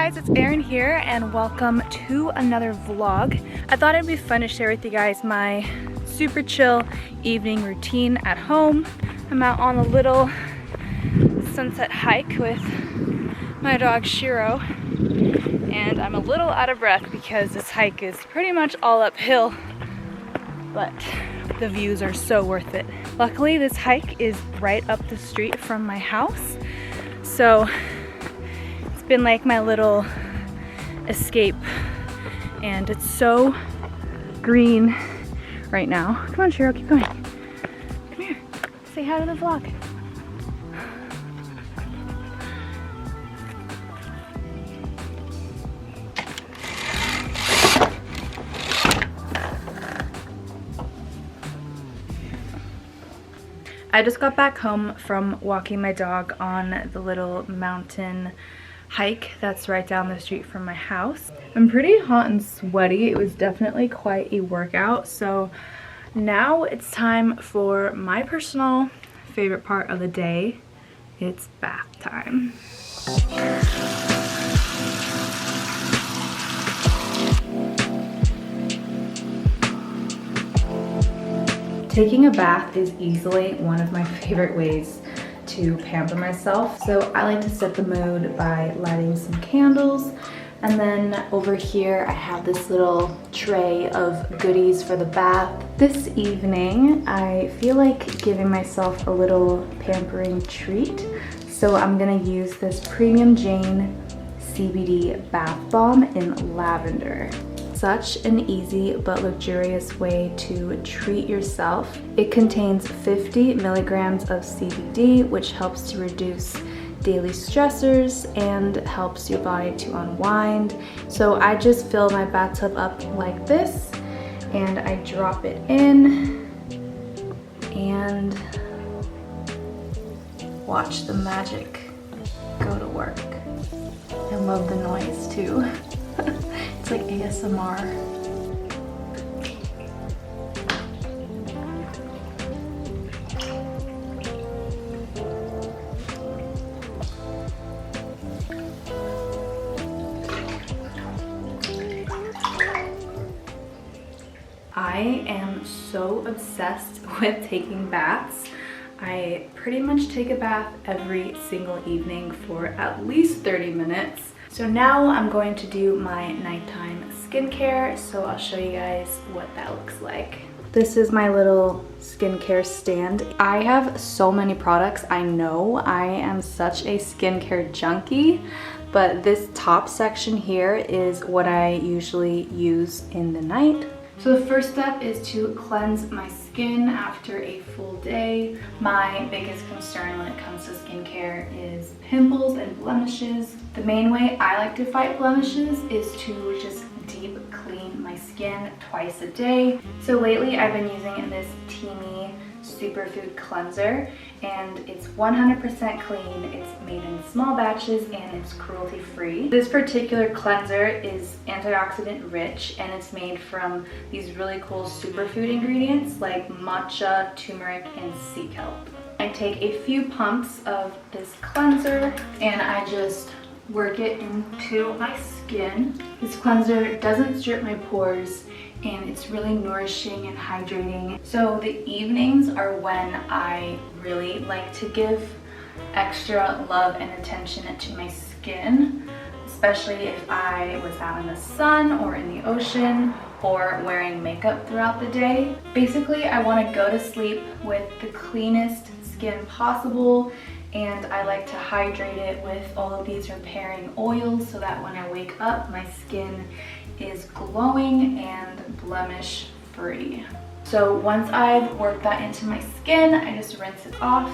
guys, it's Erin here and welcome to another vlog. I thought it'd be fun to share with you guys my super chill evening routine at home. I'm out on a little sunset hike with my dog Shiro and I'm a little out of breath because this hike is pretty much all uphill, but the views are so worth it. Luckily this hike is right up the street from my house, so it's been like my little escape, and it's so green right now. Come on Shiro, keep going. Come here, say hi to the vlog. I just got back home from walking my dog on the little mountain hike that's right down the street from my house. I'm pretty hot and sweaty. It was definitely quite a workout. So now it's time for my personal favorite part of the day. It's bath time. Taking a bath is easily one of my favorite ways to pamper myself. So I like to set the mood by lighting some candles. And then over here I have this little tray of goodies for the bath. This evening I feel like giving myself a little pampering treat. So I'm gonna use this Premium Jane CBD bath bomb in lavender. Such an easy but luxurious way to treat yourself. It contains 50 milligrams of CBD, which helps to reduce daily stressors and helps your body to unwind. So I just fill my bathtub up like this and I drop it in and watch the magic go to work. I love the noise too. It's like ASMR. I am so obsessed with taking baths. I pretty much take a bath every single evening for at least 30 minutes. So now I'm going to do my nighttime skincare, so I'll show you guys what that looks like. This is my little skincare stand. I have so many products. I know I am such a skincare junkie, but this top section here is what I usually use in the night. So the first step is to cleanse my skin after a full day. My biggest concern when it comes to skincare is pimples and blemishes. The main way I like to fight blemishes is to just deep clean my skin twice a day. So lately I've been using this TEAMI Superfood cleanser, and it's 100% clean. It's made in small batches and it's cruelty free. This particular cleanser is antioxidant rich and it's made from these really cool superfood ingredients like matcha, turmeric, and sea kelp. I take a few pumps of this cleanser and I just work it into my skin. This cleanser doesn't strip my pores and it's really nourishing and hydrating. So the evenings are when I really like to give extra love and attention to my skin, especially if I was out in the sun or in the ocean or wearing makeup throughout the day. Basically, I want to go to sleep with the cleanest skin possible, and I like to hydrate it with all of these repairing oils so that when I wake up, my skin is glowing and blemish free. So once I've worked that into my skin, I just rinse it off.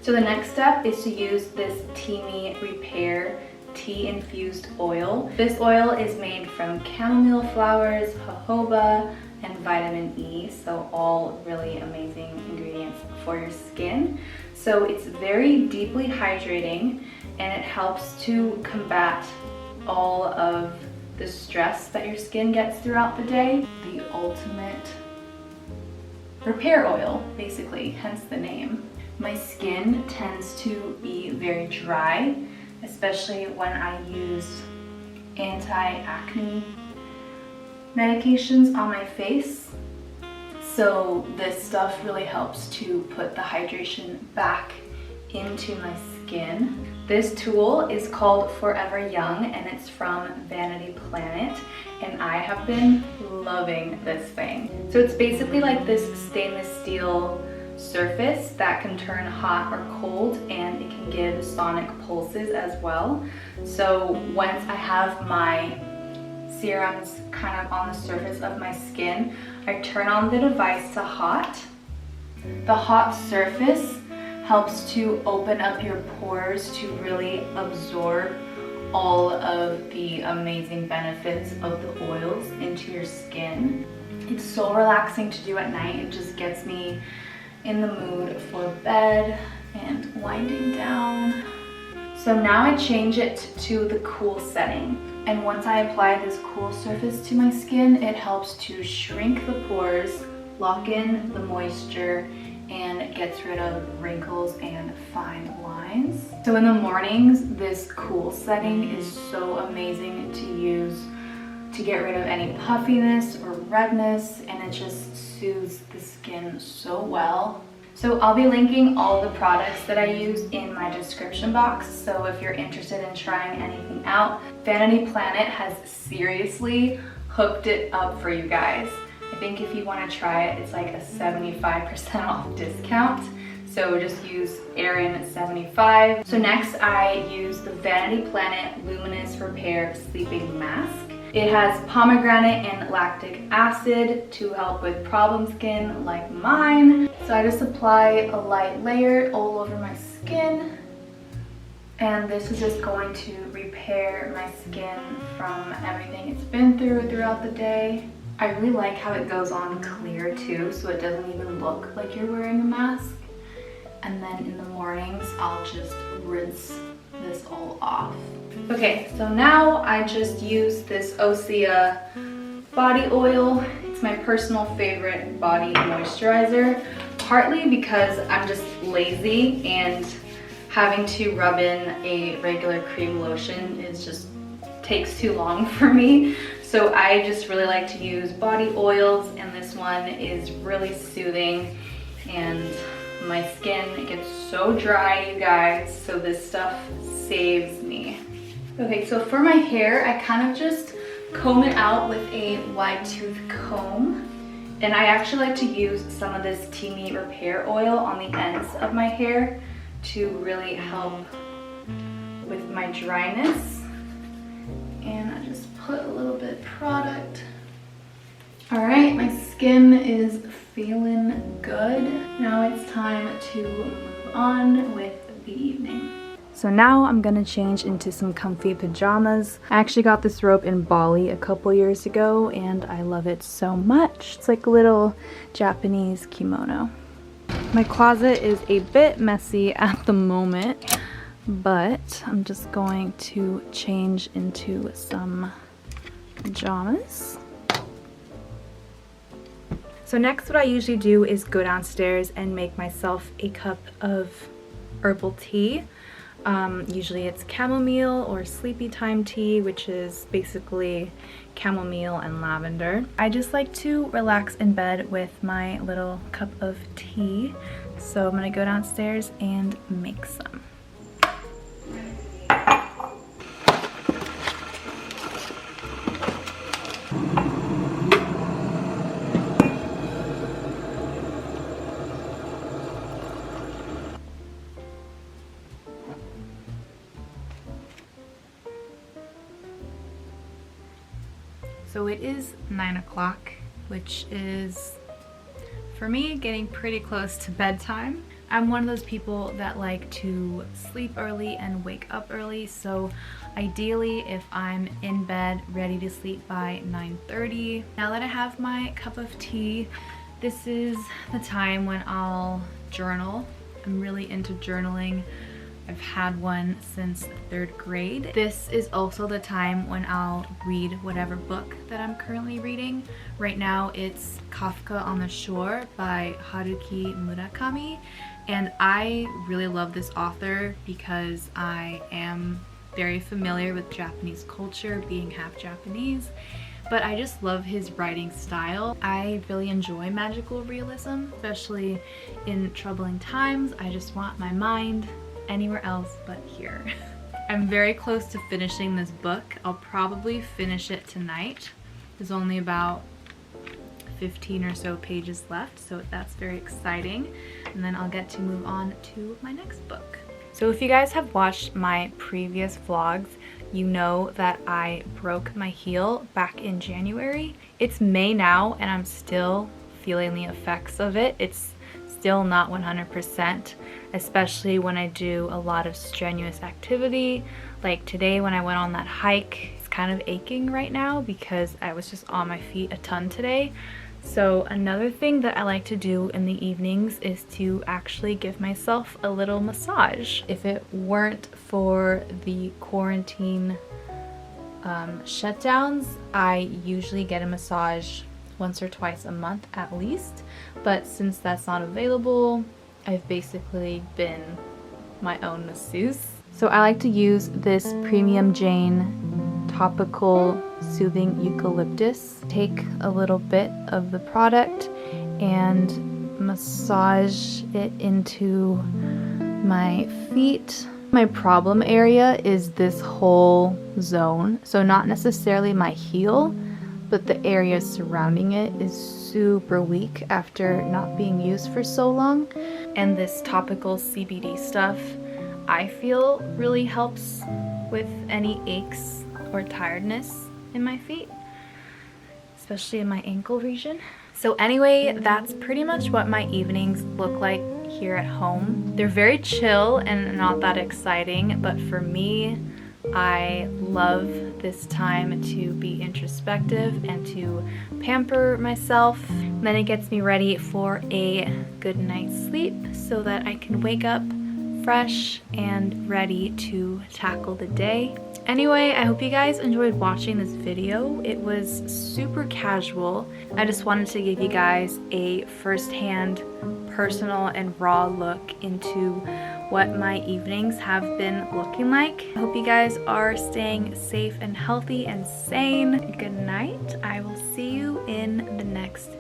So the next step is to use this TEAMI Repair tea infused oil. This oil is made from chamomile flowers, jojoba, and vitamin E, so all really amazing ingredients for your skin. So it's very deeply hydrating and it helps to combat all of the stress that your skin gets throughout the day. The ultimate repair oil, basically, hence the name. My skin tends to be very dry, especially when I use anti-acne medications on my face. So this stuff really helps to put the hydration back into my skin. This tool is called Forever Young and it's from Vanity Planet, and I have been loving this thing. So it's basically like this stainless steel surface that can turn hot or cold, and it can give sonic pulses as well. So once I have my serums kind of on the surface of my skin, I turn on the device to hot. The hot surface helps to open up your pores to really absorb all of the amazing benefits of the oils into your skin. It's so relaxing to do at night. It just gets me in the mood for bed and winding down. So now I change it to the cool setting. And once I apply this cool surface to my skin, it helps to shrink the pores, lock in the moisture, and it gets rid of wrinkles and fine lines. So in the mornings, this cool setting is so amazing to use to get rid of any puffiness or redness, and it just soothes the skin so well. So I'll be linking all the products that I use in my description box, so if you're interested in trying anything out, Vanity Planet has seriously hooked it up for you guys. I think if you want to try it, it's like a 75% off discount. So just use Erin75. So next I use the Vanity Planet Luminous Repair Sleeping Mask. It has pomegranate and lactic acid to help with problem skin like mine. So I just apply a light layer all over my skin. And this is just going to repair my skin from everything it's been through throughout the day. I really like how it goes on clear too, so it doesn't even look like you're wearing a mask. And then in the mornings, I'll just rinse this all off. Okay, so now I just use this OSEA body oil. It's my personal favorite body moisturizer, partly because I'm just lazy and having to rub in a regular cream lotion is just takes too long for me. So I just really like to use body oils, and this one is really soothing, and my skin gets so dry, you guys, so this stuff saves me. Okay, so for my hair, I kind of just comb it out with a wide tooth comb, and I actually like to use some of this TEAMI repair oil on the ends of my hair to really help with my dryness. And I just put a little bit of product. All right, my skin is feeling good. Now it's time to move on with the evening. So now I'm gonna change into some comfy pajamas. I actually got this robe in Bali a couple years ago and I love it so much. It's like a little Japanese kimono. My closet is a bit messy at the moment, but I'm just going to change into some pajamas. So next, what I usually do is go downstairs and make myself a cup of herbal tea. Usually it's chamomile or sleepy time tea, which is basically chamomile and lavender. I just like to relax in bed with my little cup of tea. So I'm gonna go downstairs and make some. So it is 9 o'clock, which is, for me, getting pretty close to bedtime. I'm one of those people that like to sleep early and wake up early, so ideally if I'm in bed ready to sleep by 9:30. Now that I have my cup of tea, this is the time when I'll journal. I'm really into journaling. I've had one since 3rd grade. This is also the time when I'll read whatever book that I'm currently reading. Right now it's Kafka on the Shore by Haruki Murakami, and I really love this author because I am very familiar with Japanese culture, being half Japanese, but I just love his writing style. I really enjoy magical realism, especially in troubling times. I just want my mind anywhere else but here. I'm very close to finishing this book. I'll probably finish it tonight. There's only about 15 or so pages left, so that's very exciting. And then I'll get to move on to my next book. So if you guys have watched my previous vlogs, you know that I broke my heel back in January. It's May now and I'm still feeling the effects of it. It's still not 100%, especially when I do a lot of strenuous activity. Like today when I went on that hike, it's kind of aching right now because I was just on my feet a ton today. So another thing that I like to do in the evenings is to actually give myself a little massage. If it weren't for the quarantine shutdowns, I usually get a massage once or twice a month at least. But since that's not available, I've basically been my own masseuse. So I like to use this Premium Jane topical soothing eucalyptus. Take a little bit of the product and massage it into my feet. My problem area is this whole zone, so not necessarily my heel, but the area surrounding it is super weak after not being used for so long. And this topical CBD stuff, I feel really helps with any aches or tiredness in my feet, especially in my ankle region. So anyway, that's pretty much what my evenings look like here at home. They're very chill and not that exciting, but for me, I love this time to be introspective and to pamper myself. And then it gets me ready for a good night's sleep so that I can wake up fresh and ready to tackle the day. Anyway, I hope you guys enjoyed watching this video. It was super casual. I just wanted to give you guys a first-hand, personal and raw look into what my evenings have been looking like. I hope you guys are staying safe and healthy and sane. Good night. I will see you in the next